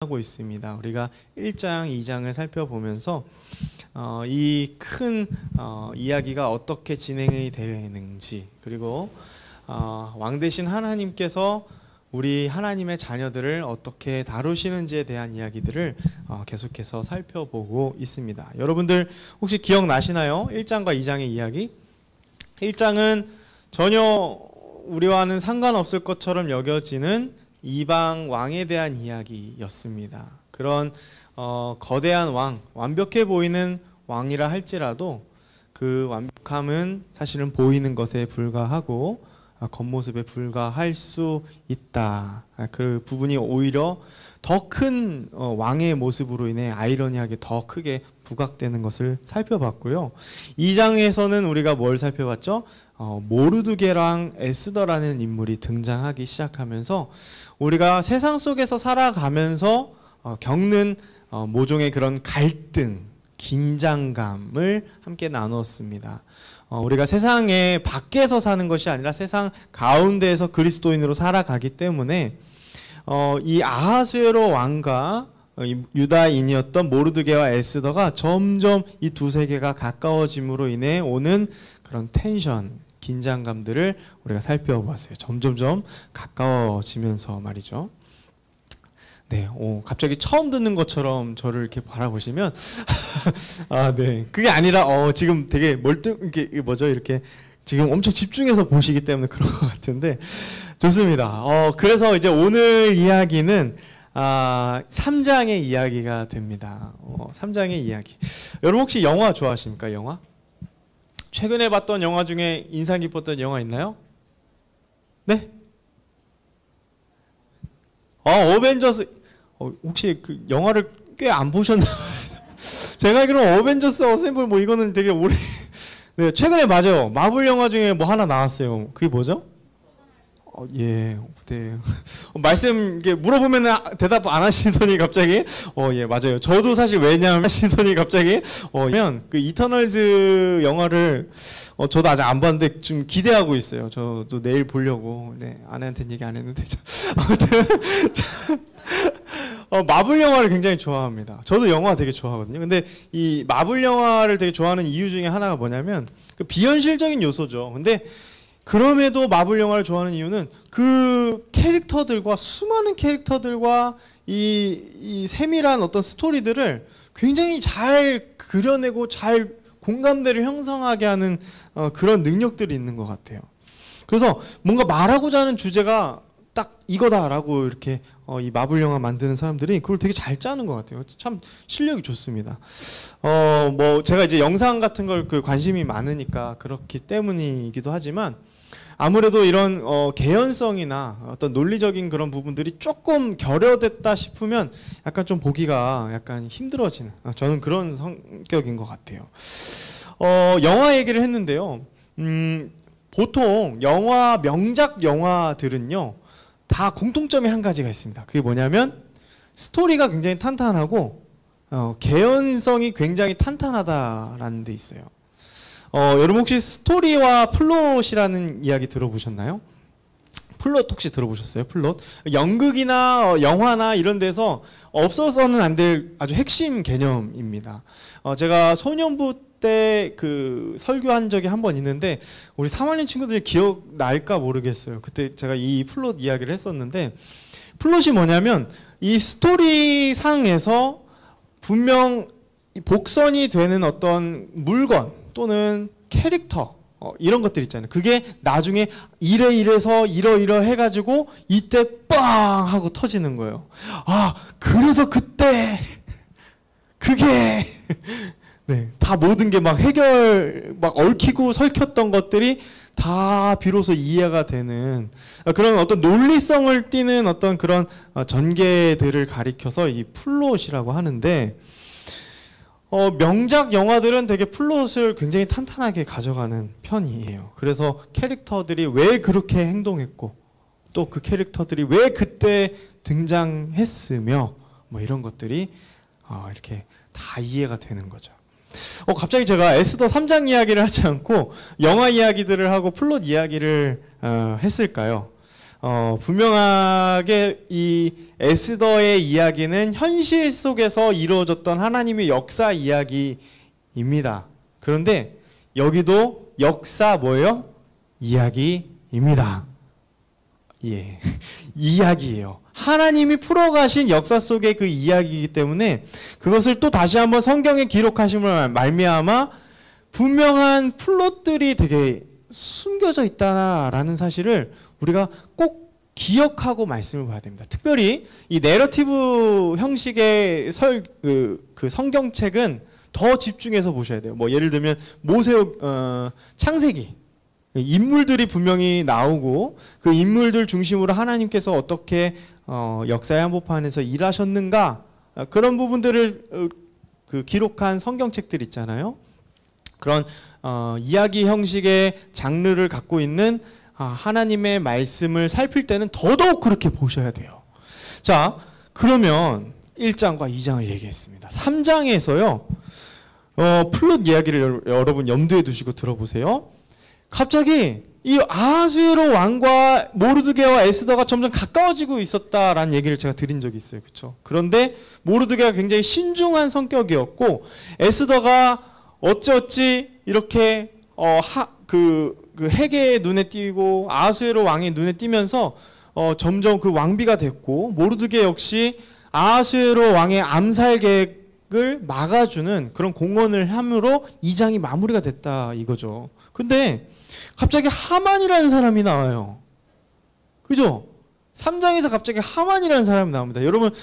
하고 있습니다. 우리가 1장, 2장을 살펴보면서 이 큰 이야기가 어떻게 진행이 되는지, 그리고 왕 대신 하나님께서 우리 하나님의 자녀들을 어떻게 다루시는지에 대한 이야기들을 계속해서 살펴보고 있습니다. 여러분들 혹시 기억나시나요? 1장과 2장의 이야기? 1장은 전혀 우리와는 상관없을 것처럼 여겨지는 이방 왕에 대한 이야기였습니다. 그런 거대한 왕, 완벽해 보이는 왕이라 할지라도 그 완벽함은 사실은 보이는 것에 불과하고 겉모습에 불과할 수 있다. 그 부분이 오히려 더 큰 왕의 모습으로 인해 아이러니하게 더 크게 부각되는 것을 살펴봤고요. 2장에서는 우리가 뭘 살펴봤죠? 모르드게랑 에스더라는 인물이 등장하기 시작하면서 우리가 세상 속에서 살아가면서 겪는 모종의 그런 갈등, 긴장감을 함께 나눴습니다. 우리가 세상에 밖에서 사는 것이 아니라 세상 가운데에서 그리스도인으로 살아가기 때문에 이 아하수에로 왕과 유다인이었던 모르드게와 에스더가 점점 이 두 세계가 가까워짐으로 인해 오는 그런 텐션, 긴장감들을 우리가 살펴보았어요. 점점점 가까워지면서 말이죠. 네, 갑자기 처음 듣는 것처럼 저를 이렇게 바라보시면 네, 그게 아니라 지금 되게 이게 뭐죠? 이렇게 지금 엄청 집중해서 보시기 때문에 그런 것 같은데 좋습니다. 그래서 이제 오늘 이야기는 3장의 이야기가 됩니다. 3장의 이야기. 여러분 혹시 영화 좋아하십니까? 영화? 최근에 봤던 영화 중에 인상 깊었던 영화 있나요? 네? 어벤져스. 혹시 그 영화를 꽤 안 보셨나요? 제가 알기로는 어벤져스 어셈블 뭐 이거는 되게 오래 네, 최근에 맞아요. 마블 영화 중에 뭐 하나 나왔어요. 그게 뭐죠? 예, 네. 말씀 이게 물어보면 대답 안 하시더니 갑자기 예, 맞아요. 저도 사실 왜냐하면 하시더니 갑자기 그 이터널즈 영화를 저도 아직 안 봤는데 좀 기대하고 있어요. 저도 내일 보려고. 네, 아내한테는 얘기 안 했는데 아무튼 마블 영화를 굉장히 좋아합니다. 저도 영화 되게 좋아하거든요. 근데 이 마블 영화를 되게 좋아하는 이유 중에 하나가 뭐냐면 그 비현실적인 요소죠. 근데 그럼에도 마블 영화를 좋아하는 이유는 그 캐릭터들과 수많은 캐릭터들과 이 세밀한 어떤 스토리들을 굉장히 잘 그려내고 잘 공감대를 형성하게 하는 그런 능력들이 있는 것 같아요. 그래서 뭔가 말하고자 하는 주제가 딱 이거다라고 이렇게 이 마블 영화 만드는 사람들이 그걸 되게 잘 짜는 것 같아요. 참 실력이 좋습니다. 뭐 제가 이제 영상 같은 걸 관심이 많으니까 그렇기 때문이기도 하지만 아무래도 이런 개연성이나 어떤 논리적인 그런 부분들이 조금 결여됐다 싶으면 약간 좀 보기가 약간 힘들어지는 저는 그런 성격인 것 같아요. 영화 얘기를 했는데요. 보통 명작 영화들은요 다 공통점이 한 가지가 있습니다. 그게 뭐냐면 스토리가 굉장히 탄탄하고 개연성이 굉장히 탄탄하다라는 데 있어요. 여러분 혹시 스토리와 플롯이라는 이야기 들어보셨나요? 플롯 혹시 들어보셨어요? 플롯? 연극이나 영화나 이런 데서 없어서는 안 될 아주 핵심 개념입니다. 제가 소년부 때 그 설교한 적이 한 번 있는데 우리 3학년 친구들이 기억날까 모르겠어요. 그때 제가 이 플롯 이야기를 했었는데 플롯이 뭐냐면 이 스토리 상에서 분명 복선이 되는 어떤 물건 또는 캐릭터 이런 것들 있잖아요. 그게 나중에 이래서 이러 해가지고 이때 빵 하고 터지는 거예요. 그래서 그때 그게 네, 다 모든 게 막 얽히고 설켰던 것들이 다 비로소 이해가 되는 그런 어떤 논리성을 띠는 어떤 그런 전개들을 가리켜서 이 플롯이라고 하는데 명작 영화들은 되게 플롯을 굉장히 탄탄하게 가져가는 편이에요. 그래서 캐릭터들이 왜 그렇게 행동했고 또 그 캐릭터들이 왜 그때 등장했으며 뭐 이런 것들이 이렇게 다 이해가 되는 거죠. 갑자기 제가 에스더 3장 이야기를 하지 않고 영화 이야기들을 하고 플롯 이야기를 했을까요? 분명하게 이 에스더의 이야기는 현실 속에서 이루어졌던 하나님의 역사 이야기입니다. 그런데 여기도 역사 뭐예요? 이야기입니다. 예, 이야기예요. 하나님이 풀어가신 역사 속의 그 이야기이기 때문에 그것을 또 다시 한번 성경에 기록하심을 말미암아 분명한 플롯들이 되게 숨겨져 있다라는 사실을 우리가 꼭 기억하고 말씀을 봐야 됩니다. 특별히 이 내러티브 형식의 그 성경책은 더 집중해서 보셔야 돼요. 뭐 예를 들면 모세오 창세기 인물들이 분명히 나오고 그 인물들 중심으로 하나님께서 어떻게 역사의 한복판에서 일하셨는가 그런 부분들을 그 기록한 성경책들 있잖아요. 그런 이야기 형식의 장르를 갖고 있는 하나님의 말씀을 살필 때는 더더욱 그렇게 보셔야 돼요. 자, 그러면 1장과 2장을 얘기했습니다. 3장에서요. 플롯 이야기를 여러분 염두에 두시고 들어보세요. 갑자기 이 아하수에로 왕과 모르드게와 에스더가 점점 가까워지고 있었다라는 얘기를 제가 드린 적이 있어요. 그렇죠? 그런데 모르드게가 굉장히 신중한 성격이었고 에스더가 어찌어찌 이렇게 그 헤게의 눈에 띄고 아하수에로 왕의 눈에 띄면서 점점 그 왕비가 됐고 모르드게 역시 아하수에로 왕의 암살 계획을 막아주는 그런 공헌을 함으로 2장이 마무리가 됐다 이거죠. 근데 갑자기 하만이라는 사람이 나와요. 그죠? 3장에서 갑자기 하만이라는 사람이 나옵니다. 여러분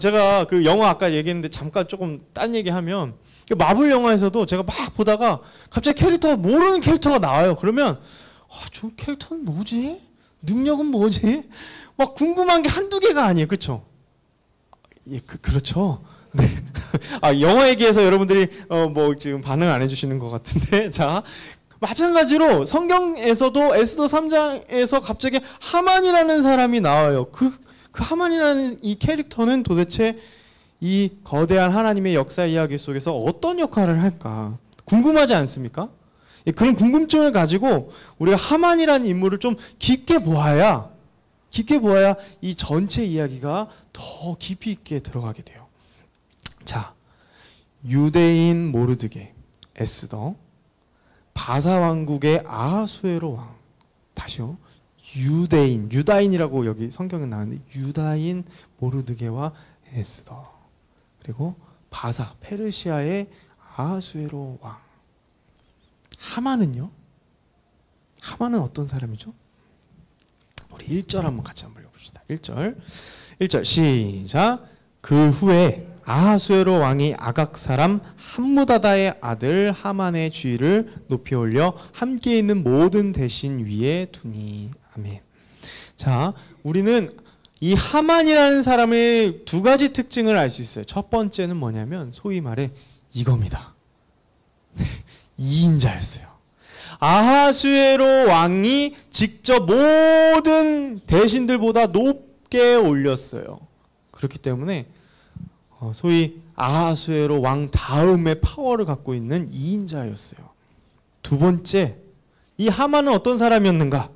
제가 그 영화 아까 얘기했는데 잠깐 조금 딴 얘기하면 마블 영화에서도 제가 막 보다가 갑자기 캐릭터가 모르는 캐릭터가 나와요. 그러면 저 캐릭터는 뭐지? 능력은 뭐지? 막 궁금한 게 한두 개가 아니에요. 그렇죠? 예, 그렇죠. 네. 영화 얘기해서 여러분들이 뭐 지금 반응 안 해주시는 것 같은데 자 마찬가지로 성경에서도 에스더 3장에서 갑자기 하만이라는 사람이 나와요. 그 하만이라는 이 캐릭터는 도대체 이 거대한 하나님의 역사 이야기 속에서 어떤 역할을 할까? 궁금하지 않습니까? 그런 궁금증을 가지고 우리가 하만이라는 인물을 좀 깊게 보아야 이 전체 이야기가 더 깊이 있게 들어가게 돼요. 자, 유대인 모르드게, 에스더, 바사 왕국의 아하수에로 왕. 다시요. 유다인이라고 여기 성경에 나왔는데 유다인 모르드게와 에스더. 그리고 바사, 페르시아의 아하수에로 왕. 하만은요? 하만은 어떤 사람이죠? 우리 1절 한번 같이 한번 읽어봅시다. 1절 시작. 그 후에 아하수에로 왕이 아각 사람 함무다다의 아들 하만의 주의를 높이 올려 함께 있는 모든 대신 위에 두니. 아멘. 자, 우리는 이 하만이라는 사람의 두 가지 특징을 알 수 있어요. 첫 번째는 뭐냐면 소위 말해 이겁니다. 2인자였어요. 아하수에로 왕이 직접 모든 대신들보다 높게 올렸어요. 그렇기 때문에 소위 아하수에로 왕 다음의 파워를 갖고 있는 2인자였어요. 두 번째, 이 하만은 어떤 사람이었는가?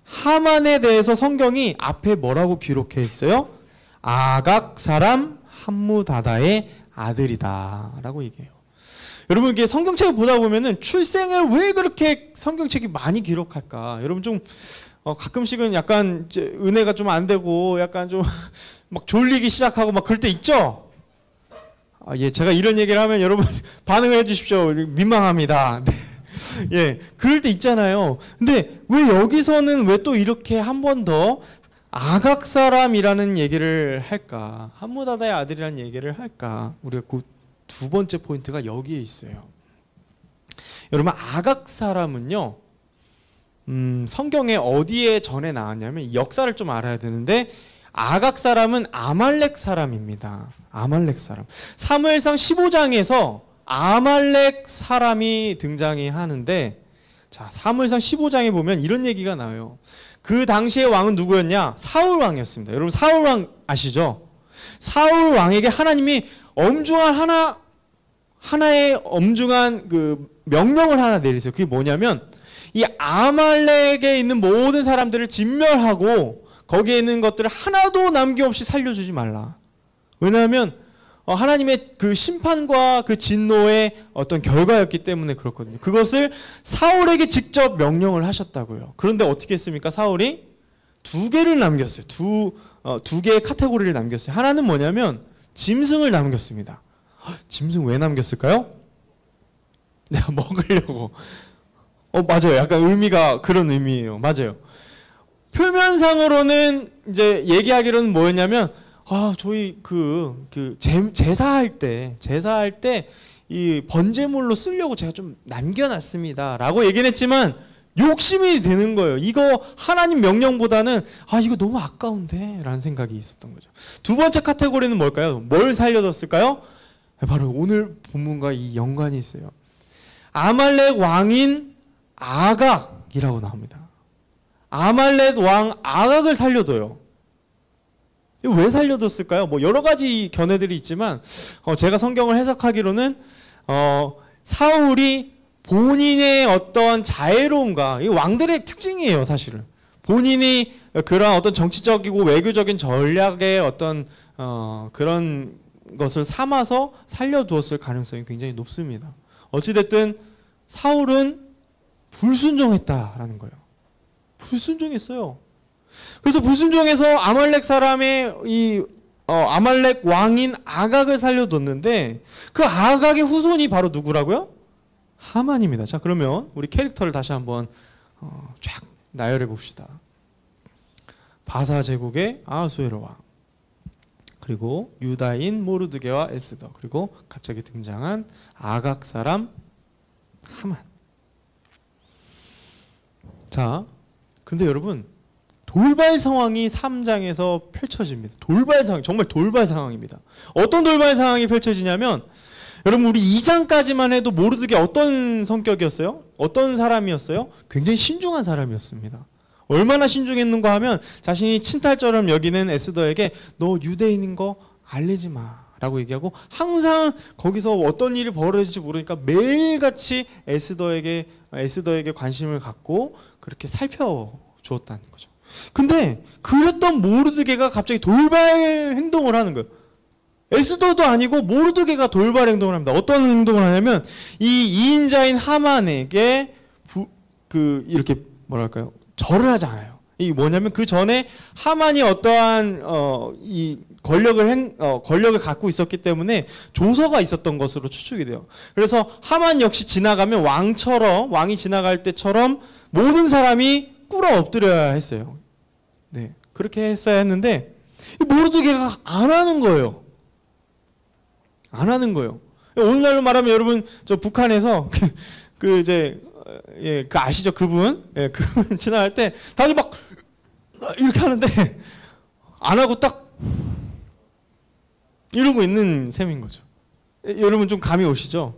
하만에 대해서 성경이 앞에 뭐라고 기록해 있어요? 아각 사람 함무다다의 아들이다 라고 얘기해요. 여러분 이게 성경책을 보다 보면은 출생을 왜 그렇게 성경책이 많이 기록할까? 여러분 좀 가끔씩은 약간 이제 은혜가 좀 안 되고 약간 좀 막 졸리기 시작하고 막 그럴 때 있죠? 예, 제가 이런 얘기를 하면 여러분 반응을 해주십시오. 민망합니다. 네. 예, 그럴 때 있잖아요. 근데 왜 여기서는 왜 또 이렇게 한 번 더 아각 사람이라는 얘기를 할까? 함무다다의 아들이라는 얘기를 할까? 우리가 그 두 번째 포인트가 여기에 있어요. 여러분 아각 사람은요, 성경에 어디에 전에 나왔냐면 역사를 좀 알아야 되는데 아각 사람은 아말렉 사람입니다. 아말렉 사람. 사무엘상 15장에서 아말렉 사람이 등장이 하는데 자 사무엘상 15장에 보면 이런 얘기가 나와요. 그 당시의 왕은 누구였냐? 사울 왕이었습니다. 여러분 사울 왕 아시죠? 사울 왕에게 하나님이 하나의 엄중한 그 명령을 하나 내리세요. 그게 뭐냐면 이 아말렉에 있는 모든 사람들을 진멸하고 거기에 있는 것들을 하나도 남김없이 살려주지 말라. 왜냐하면 하나님의 그 심판과 그 진노의 어떤 결과였기 때문에 그렇거든요. 그것을 사울에게 직접 명령을 하셨다고요. 그런데 어떻게 했습니까? 사울이 두 개를 남겼어요. 두 개의 카테고리를 남겼어요. 하나는 뭐냐면 짐승을 남겼습니다. 짐승 왜 남겼을까요? 내가 먹으려고. 맞아요. 약간 의미가 그런 의미예요. 맞아요. 표면상으로는 이제 얘기하기로는 뭐였냐면 저희 제사할 때 이 번제물로 쓰려고 제가 좀 남겨놨습니다라고 얘기는 했지만 욕심이 되는 거예요. 이거 하나님 명령보다는 이거 너무 아까운데라는 생각이 있었던 거죠. 두 번째 카테고리는 뭘까요? 뭘 살려뒀을까요? 바로 오늘 본문과 이 연관이 있어요. 아말렉 왕인 아각이라고 나옵니다. 아말렉 왕 아각을 살려둬요. 이거 왜 살려뒀을까요? 뭐 여러 가지 견해들이 있지만 제가 성경을 해석하기로는 사울이 본인의 어떤 자애로움과 이 왕들의 특징이에요, 사실은. 본인이 그런 어떤 정치적이고 외교적인 전략의 어떤 그런 것을 삼아서 살려두었을 가능성이 굉장히 높습니다. 어찌됐든 사울은 불순종했다라는 거예요. 불순종했어요. 그래서 불순종해서 아말렉 사람의 아말렉 왕인 아각을 살려뒀는데 그 아각의 후손이 바로 누구라고요? 하만입니다. 자, 그러면 우리 캐릭터를 다시 한번 쫙 나열해 봅시다. 바사 제국의 아하수에로 왕, 그리고 유다인 모르드게와 에스더, 그리고 갑자기 등장한 아각 사람 하만. 자, 근데 여러분 돌발 상황이 3장에서 펼쳐집니다. 돌발 상황, 정말 돌발 상황입니다. 어떤 돌발 상황이 펼쳐지냐면 여러분 우리 2장까지만 해도 모르드게 어떤 성격이었어요? 어떤 사람이었어요? 굉장히 신중한 사람이었습니다. 얼마나 신중했는가 하면 자신이 친탈처럼 여기는 에스더에게 너 유대인인 거 알리지 마 라고 얘기하고 항상 거기서 어떤 일이 벌어질지 모르니까 매일같이 에스더에게 관심을 갖고 그렇게 살펴주었다는 거죠. 근데 그랬던 모르드게가 갑자기 돌발 행동을 하는 거예요. 에스더도 아니고 모르드게가 돌발 행동을 합니다. 어떤 행동을 하냐면 이 2인자인 하만에게 이렇게 뭐랄까요? 절을 하지 않아요. 이게 뭐냐면 그 전에 하만이 어떠한 이 권력을 갖고 있었기 때문에 조서가 있었던 것으로 추측이 돼요. 그래서 하만 역시 지나가면 왕이 지나갈 때처럼 모든 사람이 꿇어 엎드려야 했어요. 네, 그렇게 했어야 했는데 모르드게가 안 하는 거예요. 안 하는 거예요. 오늘날로 말하면 여러분 저 북한에서 그 아시죠? 그분 지나갈 때 다들 막 이렇게 하는데 안 하고 딱 이러고 있는 셈인 거죠. 여러분 좀 감이 오시죠?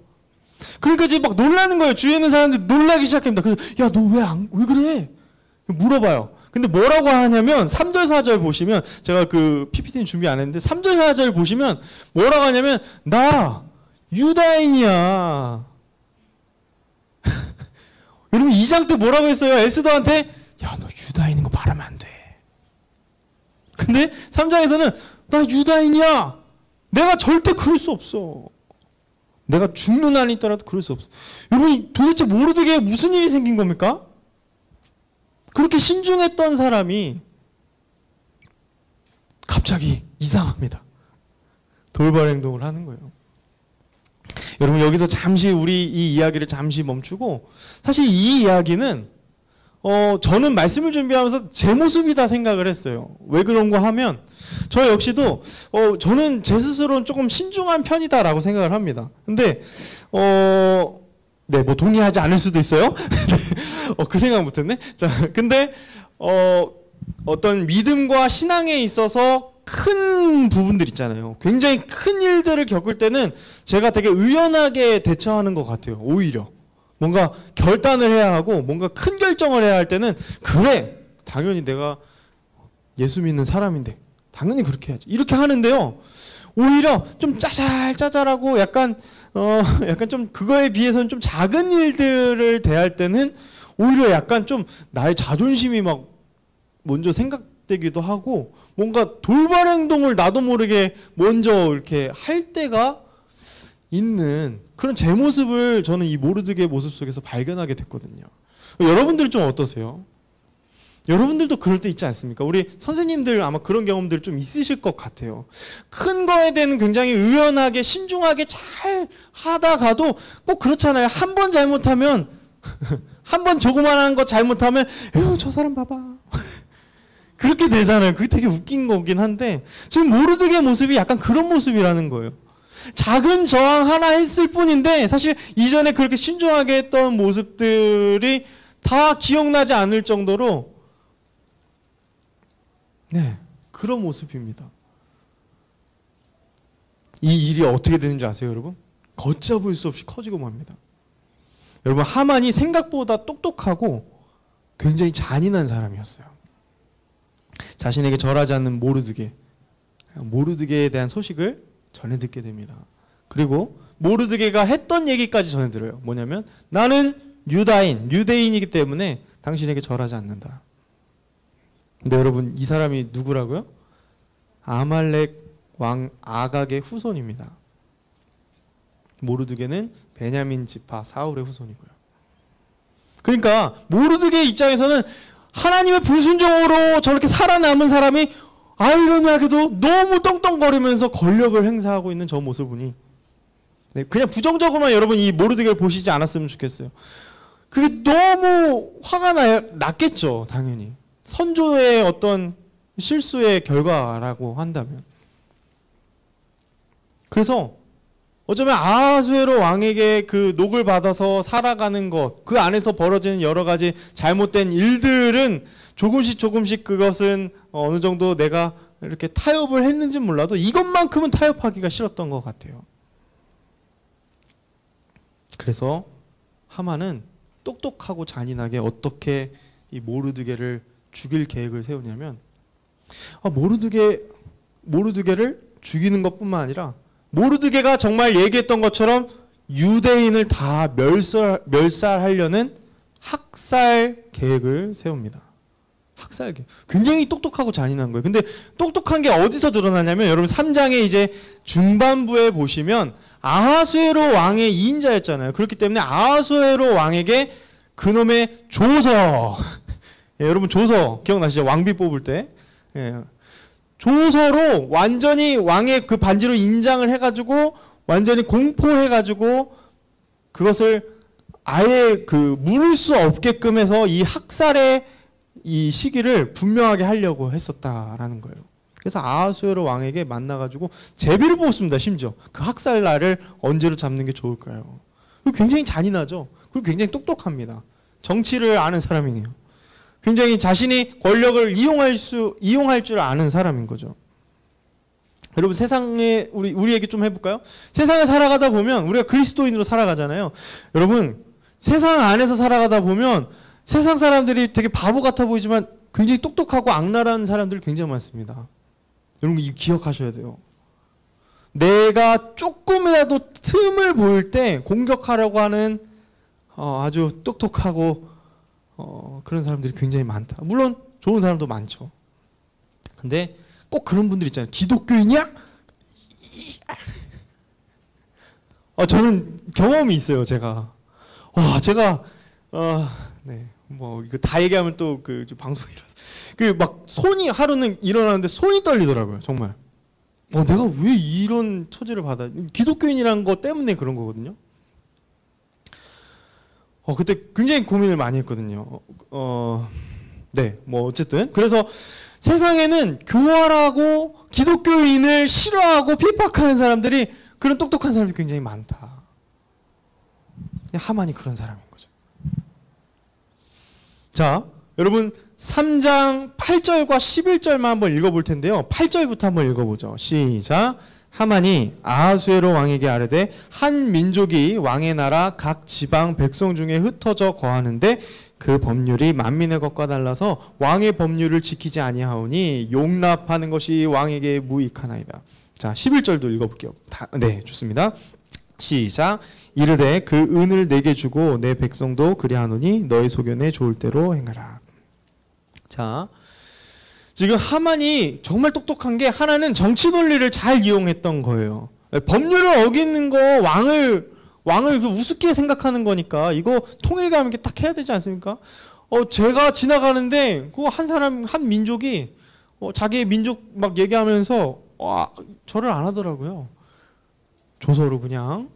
그러니까 이제 막 놀라는 거예요. 주위에 있는 사람들이 놀라기 시작합니다. 그래서 야, 너 왜 그래? 물어봐요. 근데 뭐라고 하냐면 3절 4절 보시면 제가 그 PPT는 준비 안 했는데 3절 4절 보시면 뭐라고 하냐면 나 유다인이야. 여러분 2장 때 뭐라고 했어요? 에스더한테 야, 너 유다인인 거 말하면 안 돼. 근데 3장에서는 나 유다인이야. 내가 절대 그럴 수 없어. 내가 죽는 한이 있더라도 그럴 수 없어. 여러분 도대체 모르드게 무슨 일이 생긴 겁니까? 그렇게 신중했던 사람이 갑자기 이상합니다. 돌발 행동을 하는 거예요. 여러분 여기서 잠시 우리 이 이야기를 잠시 멈추고 사실 이 이야기는 저는 말씀을 준비하면서 제 모습이다 생각을 했어요. 왜 그런가 하면 저 역시도 저는 제 스스로는 조금 신중한 편이다라고 생각을 합니다. 근데 네, 뭐 동의하지 않을 수도 있어요. 그 생각 못했네. 자, 근데 어떤 믿음과 신앙에 있어서 큰 부분들 있잖아요. 굉장히 큰 일들을 겪을 때는 제가 되게 의연하게 대처하는 것 같아요. 오히려 뭔가 결단을 해야 하고 뭔가 큰 결정을 해야 할 때는 그래, 당연히 내가 예수 믿는 사람인데 당연히 그렇게 해야지. 이렇게 하는데요. 오히려 좀 짜잘짜잘하고 약간 좀 그거에 비해서는 좀 작은 일들을 대할 때는 오히려 약간 좀 나의 자존심이 막 먼저 생각되기도 하고 뭔가 돌발 행동을 나도 모르게 먼저 이렇게 할 때가 있는 그런 제 모습을 저는 이 모르드게의 모습 속에서 발견하게 됐거든요. 여러분들은 좀 어떠세요? 여러분들도 그럴 때 있지 않습니까? 우리 선생님들 아마 그런 경험들 좀 있으실 것 같아요. 큰 거에 대해서는 굉장히 의연하게 신중하게 잘 하다가도 꼭 그렇잖아요. 한 번 잘못하면 한 번 조그만한 거 잘못하면 에휴 저 사람 봐봐 그렇게 되잖아요. 그게 되게 웃긴 거긴 한데 지금 모르드게의 모습이 약간 그런 모습이라는 거예요. 작은 저항 하나 했을 뿐인데 사실 이전에 그렇게 신중하게 했던 모습들이 다 기억나지 않을 정도로 네, 그런 모습입니다. 이 일이 어떻게 되는지 아세요, 여러분? 걷잡을 수 없이 커지고 맙니다. 여러분, 하만이 생각보다 똑똑하고 굉장히 잔인한 사람이었어요. 자신에게 절하지 않는 모르드게에 대한 소식을 전해 듣게 됩니다. 그리고 모르드게가 했던 얘기까지 전해 들어요. 뭐냐면 나는 유대인이기 때문에 당신에게 절하지 않는다. 근데 여러분 이 사람이 누구라고요? 아말렉 왕 아각의 후손입니다. 모르드게는 베냐민 지파 사울의 후손이고요. 그러니까 모르드게 입장에서는 하나님의 불순종으로 저렇게 살아남은 사람이 아이러니하게도 너무 떵떵거리면서 권력을 행사하고 있는 저 모습을 보니 네, 그냥 부정적으로만 여러분 이 모르드게를 보시지 않았으면 좋겠어요. 그게 너무 화가 났겠죠. 당연히. 선조의 어떤 실수의 결과라고 한다면. 그래서 어쩌면 아하수에로 왕에게 그 녹을 받아서 살아가는 것, 그 안에서 벌어지는 여러 가지 잘못된 일들은 조금씩 그것은 어느 정도 내가 이렇게 타협을 했는지 몰라도 이것만큼은 타협하기가 싫었던 것 같아요. 그래서 하만은 똑똑하고 잔인하게 어떻게 이 모르드게를 죽일 계획을 세우냐면 모르드게를 죽이는 것뿐만 아니라 모르드게가 정말 얘기했던 것처럼 유대인을 다 멸살하려는 학살 계획을 세웁니다. 학살 계획. 굉장히 똑똑하고 잔인한 거예요. 근데 똑똑한 게 어디서 드러나냐면 여러분 3장의 이제 중반부에 보시면 아하수에로 왕의 2인자였잖아요. 그렇기 때문에 아하수에로 왕에게 그놈의 조서 예, 여러분 조서 기억나시죠? 왕비 뽑을 때 예. 조서로 완전히 왕의 그 반지로 인장을 해가지고 완전히 공포해가지고 그것을 아예 그 물을 수 없게끔 해서 이 학살의 이 시기를 분명하게 하려고 했었다라는 거예요. 그래서 아하수에로 왕에게 만나가지고 제비를 뽑았습니다. 심지어 그 학살날을 언제로 잡는 게 좋을까요? 굉장히 잔인하죠. 그리고 굉장히 똑똑합니다. 정치를 아는 사람이네요. 굉장히 자신이 권력을 이용할 줄 아는 사람인 거죠. 여러분 세상에 우리 얘기 좀 해볼까요? 세상을 살아가다 보면 우리가 그리스도인으로 살아가잖아요. 여러분 세상 안에서 살아가다 보면 세상 사람들이 되게 바보 같아 보이지만 굉장히 똑똑하고 악랄한 사람들이 굉장히 많습니다. 여러분 이거 기억하셔야 돼요. 내가 조금이라도 틈을 보일 때 공격하려고 하는 아주 똑똑하고 그런 사람들이 굉장히 많다. 물론 좋은 사람도 많죠. 근데 꼭 그런 분들 있잖아요. 기독교인이야? 저는 경험이 있어요. 제가 네, 뭐 이거 다 얘기하면 또 그 방송이라서 그 막 손이 하루는 일어나는데 손이 떨리더라고요. 정말. 내가 왜 이런 처지를 받아? 기독교인이란 거 때문에 그런 거거든요. 그때 굉장히 고민을 많이 했거든요. 네, 뭐 어쨌든 그래서 세상에는 교활하고 기독교인을 싫어하고 핍박하는 사람들이 그런 똑똑한 사람들이 굉장히 많다. 하만이 그런 사람인 거죠. 자, 여러분 3장 8절과 11절만 한번 읽어볼 텐데요. 8절부터 한번 읽어보죠. 시작. 하만이 아하수에로 왕에게 아뢰되 한 민족이 왕의 나라 각 지방 백성 중에 흩어져 거하는데 그 법률이 만민의 것과 달라서 왕의 법률을 지키지 아니하오니 용납하는 것이 왕에게 무익하나이다. 자, 11절도 읽어볼게요. 네, 좋습니다. 시작. 이르되 그 은을 내게 주고 내 백성도 그리하노니 너희 소견에 좋을 대로 행하라. 자, 지금 하만이 정말 똑똑한 게 하나는 정치 논리를 잘 이용했던 거예요. 법률을 어기는 거 왕을 우습게 생각하는 거니까 이거 통일감 있게 딱 해야 되지 않습니까? 제가 지나가는데 그 한 사람 한 민족이 자기의 민족 막 얘기하면서 절을 안 하더라고요. 조서로 그냥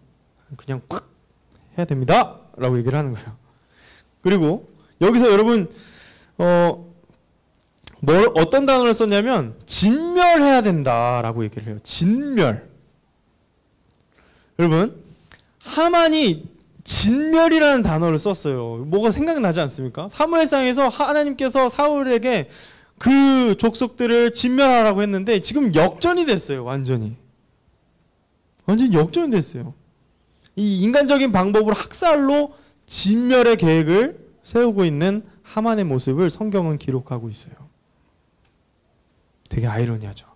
콱 해야 됩니다 라고 얘기를 하는 거예요. 그리고 여기서 여러분 어떤 단어를 썼냐면 진멸해야 된다라고 얘기를 해요. 진멸. 여러분 하만이 진멸이라는 단어를 썼어요. 뭐가 생각나지 않습니까? 사무엘상에서 하나님께서 사울에게 그 족속들을 진멸하라고 했는데 지금 역전이 됐어요. 완전히 역전이 됐어요. 이 인간적인 방법으로 학살로 진멸의 계획을 세우고 있는 하만의 모습을 성경은 기록하고 있어요. 되게 아이러니하죠.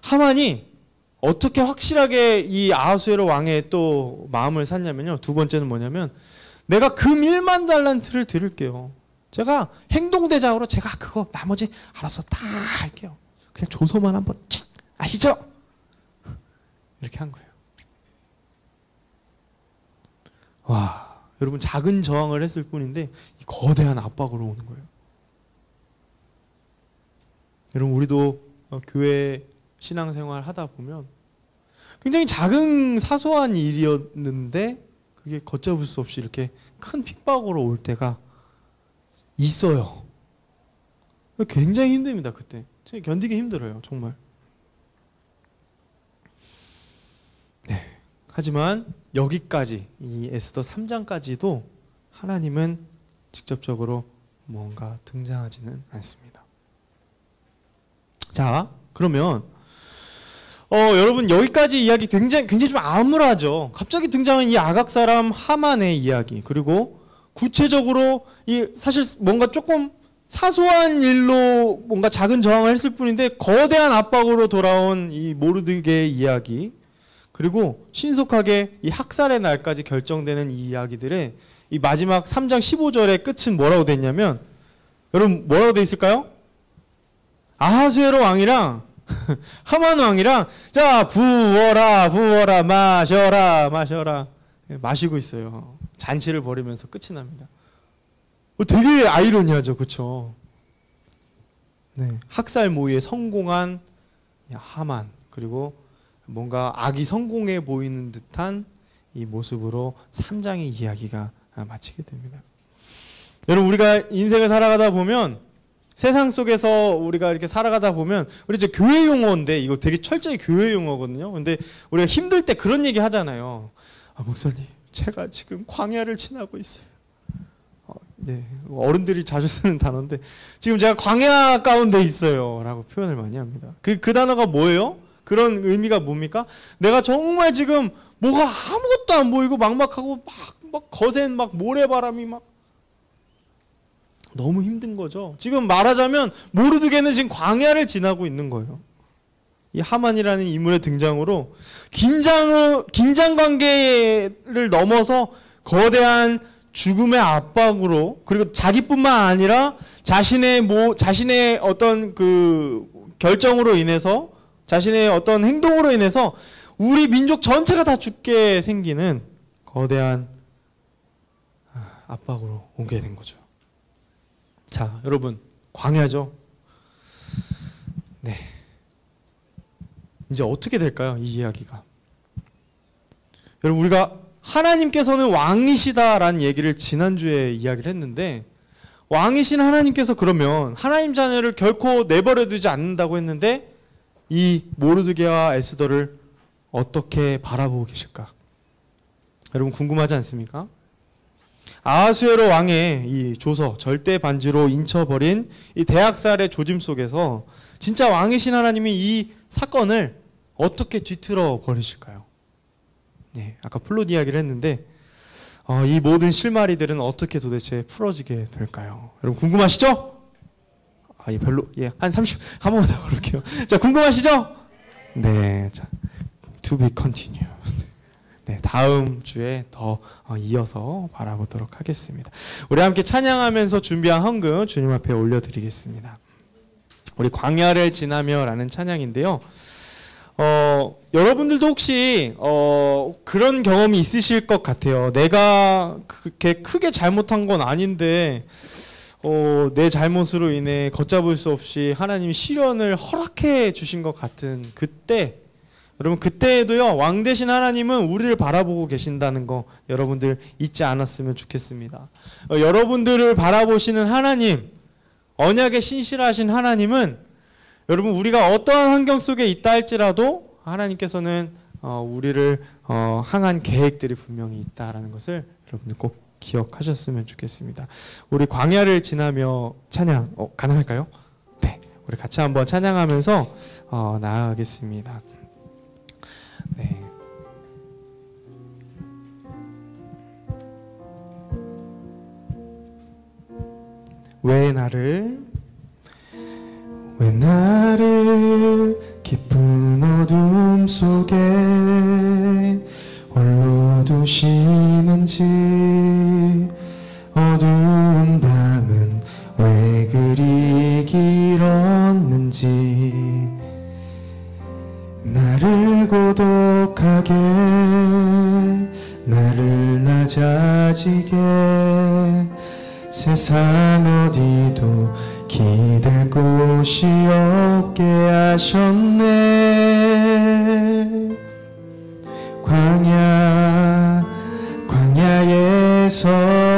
하만이 어떻게 확실하게 이 아하수에로 왕의 또 마음을 샀냐면요. 두 번째는 뭐냐면 내가 금 1만 달란트를 드릴게요. 제가 행동대장으로 제가 그거 나머지 알아서 다 할게요. 그냥 조서만 한번 착 아시죠? 이렇게 한 거예요. 와, 여러분 작은 저항을 했을 뿐인데 이 거대한 압박으로 오는 거예요. 여러분 우리도 교회 신앙생활 하다 보면 굉장히 작은 사소한 일이었는데 그게 걷잡을 수 없이 이렇게 큰 핍박으로 올 때가 있어요. 굉장히 힘듭니다. 그때 견디기 힘들어요. 정말. 네. 하지만 여기까지 이 에스더 3장까지도 하나님은 직접적으로 뭔가 등장하지는 않습니다. 자, 그러면 여러분 여기까지 이야기 굉장히 좀 암울하죠. 갑자기 등장한 이 아각 사람 하만의 이야기, 그리고 구체적으로 이 사실 뭔가 조금 사소한 일로 뭔가 작은 저항을 했을 뿐인데 거대한 압박으로 돌아온 이 모르드게의 이야기, 그리고 신속하게 이 학살의 날까지 결정되는 이 이야기들의 이 마지막 3장 15절의 끝은 뭐라고 돼 있냐면, 여러분 뭐라고 돼 있을까요? 아하수에로 왕이랑 하만 왕이랑 자 부어라 마셔라 마시고 있어요. 잔치를 벌이면서 끝이 납니다. 되게 아이러니하죠, 그렇죠? 네, 학살 모의에 성공한 하만, 그리고 뭔가 악이 성공해 보이는 듯한 이 모습으로 3장의 이야기가 마치게 됩니다. 여러분 우리가 인생을 살아가다 보면, 세상 속에서 우리가 이렇게 살아가다 보면, 우리 이제 교회 용어인데 이거 되게 철저히 교회 용어거든요. 근데 우리가 힘들 때 그런 얘기 하잖아요. 목사님, 제가 지금 광야를 지나고 있어요. 네, 어른들이 자주 쓰는 단어인데 지금 제가 광야 가운데 있어요 라고 표현을 많이 합니다. 그 단어가 뭐예요? 그런 의미가 뭡니까? 내가 정말 지금 뭐가 아무것도 안 보이고 막막하고 막 거센 막 모래바람이 막 너무 힘든 거죠. 지금 말하자면 모르드게는 지금 광야를 지나고 있는 거예요. 이 하만이라는 인물의 등장으로 긴장 관계를 넘어서 거대한 죽음의 압박으로, 그리고 자기뿐만 아니라 자신의 어떤 그 결정으로 인해서, 자신의 어떤 행동으로 인해서 우리 민족 전체가 다 죽게 생기는 거대한 압박으로 오게 된 거죠. 자, 여러분 광야죠. 네. 이제 어떻게 될까요? 이 이야기가. 여러분 우리가 하나님께서는 왕이시다라는 얘기를 지난주에 이야기를 했는데, 왕이신 하나님께서 그러면 하나님 자녀를 결코 내버려 두지 않는다고 했는데 이 모르드게와 에스더를 어떻게 바라보고 계실까? 여러분 궁금하지 않습니까? 아하수에로 왕의 이 조서, 절대 반지로 인쳐버린 이 대학살의 조짐 속에서 진짜 왕이신 하나님이 이 사건을 어떻게 뒤틀어 버리실까요? 네, 아까 플롯 이야기를 했는데 이 모든 실마리들은 어떻게 도대체 풀어지게 될까요? 여러분 궁금하시죠? 한 30, 한 번만 더 볼게요. 자, 궁금하시죠? 네, 자, to be continue. 네. 네, 다음 주에 더 이어서 바라보도록 하겠습니다. 우리 함께 찬양하면서 준비한 헌금 주님 앞에 올려드리겠습니다. 우리 광야를 지나며라는 찬양인데요. 여러분들도 혹시 그런 경험이 있으실 것 같아요. 내가 그렇게 크게 잘못한 건 아닌데 내 잘못으로 인해 걷잡을 수 없이 하나님이 시련을 허락해 주신 것 같은 그때, 여러분 그때에도요, 왕 되신 하나님은 우리를 바라보고 계신다는 거 여러분들 잊지 않았으면 좋겠습니다. 여러분들을 바라보시는 하나님, 언약에 신실하신 하나님은 여러분 우리가 어떠한 환경 속에 있다 할지라도 하나님께서는 우리를 향한 계획들이 분명히 있다라는 것을 여러분들 꼭 기억하셨으면 좋겠습니다. 우리 광야를 지나며 찬양 가능할까요? 네, 우리 같이 한번 찬양하면서 나아가겠습니다. 네. 왜 나를 깊은 어둠 속에 홀로 두시는지, 어두운 밤은 왜 그리 길었는지, 나를 고독하게, 나를 낮아지게, 세상 어디도 기댈 곳이 없게 하셨네. 광야에 서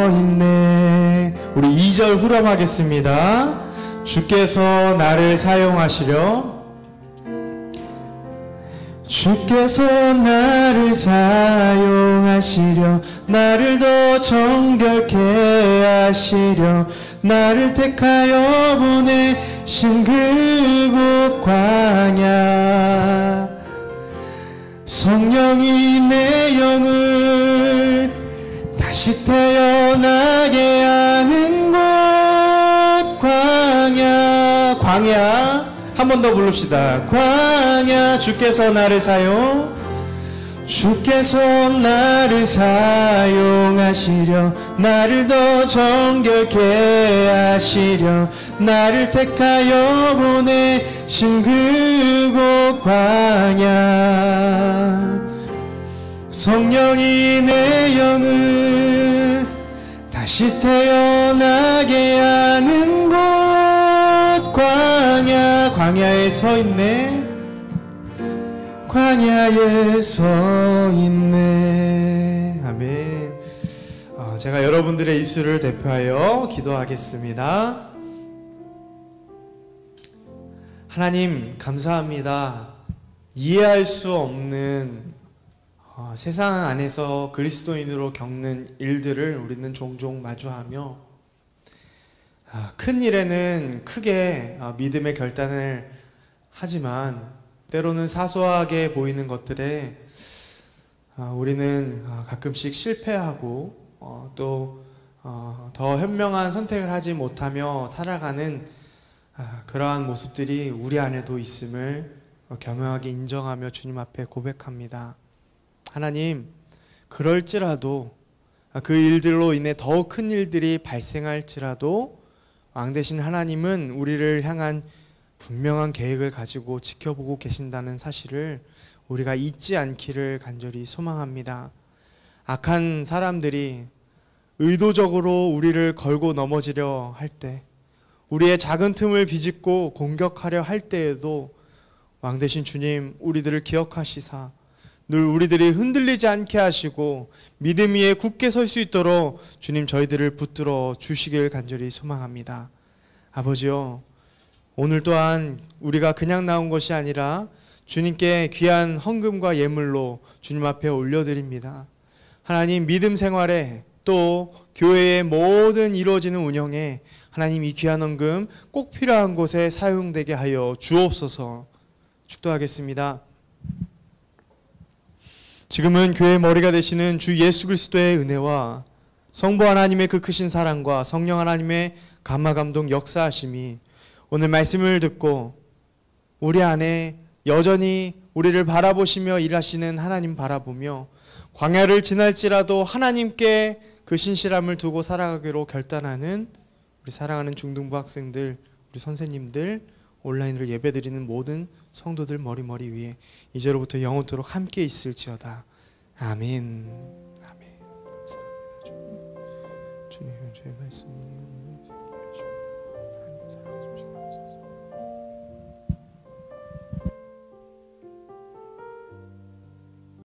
있네. 우리 2절 후렴하겠습니다. 주께서 나를 사용하시려, 주께서 나를 사용하시려, 나를 더 정결케 하시려, 나를 택하여 보내신 그곳 광야, 성령이 내 영을 다시 태어나게 하는 곳 광야 한 번 더 부릅시다. 광야, 주께서 나를 사용하시려, 나를 더 정결케 하시려, 나를 택하여 보내신 그곳 광야, 성령이 내 영을 다시 태어나게 하는 곳 광야에 서 있네. 광야에 서 있네. 아멘. 제가 여러분들의 입술을 대표하여 기도하겠습니다. 하나님 감사합니다. 이해할 수 없는 세상 안에서 그리스도인으로 겪는 일들을 우리는 종종 마주하며 큰 일에는 크게 믿음의 결단을 하지만 때로는 사소하게 보이는 것들에 우리는 가끔씩 실패하고 또 더 현명한 선택을 하지 못하며 살아가는 그러한 모습들이 우리 안에도 있음을 겸허하게 인정하며 주님 앞에 고백합니다. 하나님, 그럴지라도 그 일들로 인해 더 큰 일들이 발생할지라도 왕 되신 하나님은 우리를 향한 분명한 계획을 가지고 지켜보고 계신다는 사실을 우리가 잊지 않기를 간절히 소망합니다. 악한 사람들이 의도적으로 우리를 걸고 넘어지려 할 때, 우리의 작은 틈을 비집고 공격하려 할 때에도 왕 되신 주님, 우리들을 기억하시사 늘 우리들이 흔들리지 않게 하시고 믿음 위에 굳게 설 수 있도록 주님 저희들을 붙들어 주시길 간절히 소망합니다. 아버지요, 오늘 또한 우리가 그냥 나온 것이 아니라 주님께 귀한 헌금과 예물로 주님 앞에 올려드립니다. 하나님, 믿음 생활에 또 교회의 모든 이루어지는 운영에 하나님 이 귀한 헌금 꼭 필요한 곳에 사용되게 하여 주옵소서. 축도하겠습니다. 지금은 교회의 머리가 되시는 주 예수 그리스도의 은혜와 성부 하나님의 그 크신 사랑과 성령 하나님의 감화 감동 역사하심이 오늘 말씀을 듣고 우리 안에 여전히 우리를 바라보시며 일하시는 하나님 바라보며 광야를 지날지라도 하나님께 그 신실함을 두고 살아가기로 결단하는 우리 사랑하는 중등부 학생들, 우리 선생님들, 온라인으로 예배드리는 모든 성도들 머리 위에 이제로부터 영원토록 함께 있을지어다. 아멘. 아멘. 감사합니다. 주님, 주의 말씀이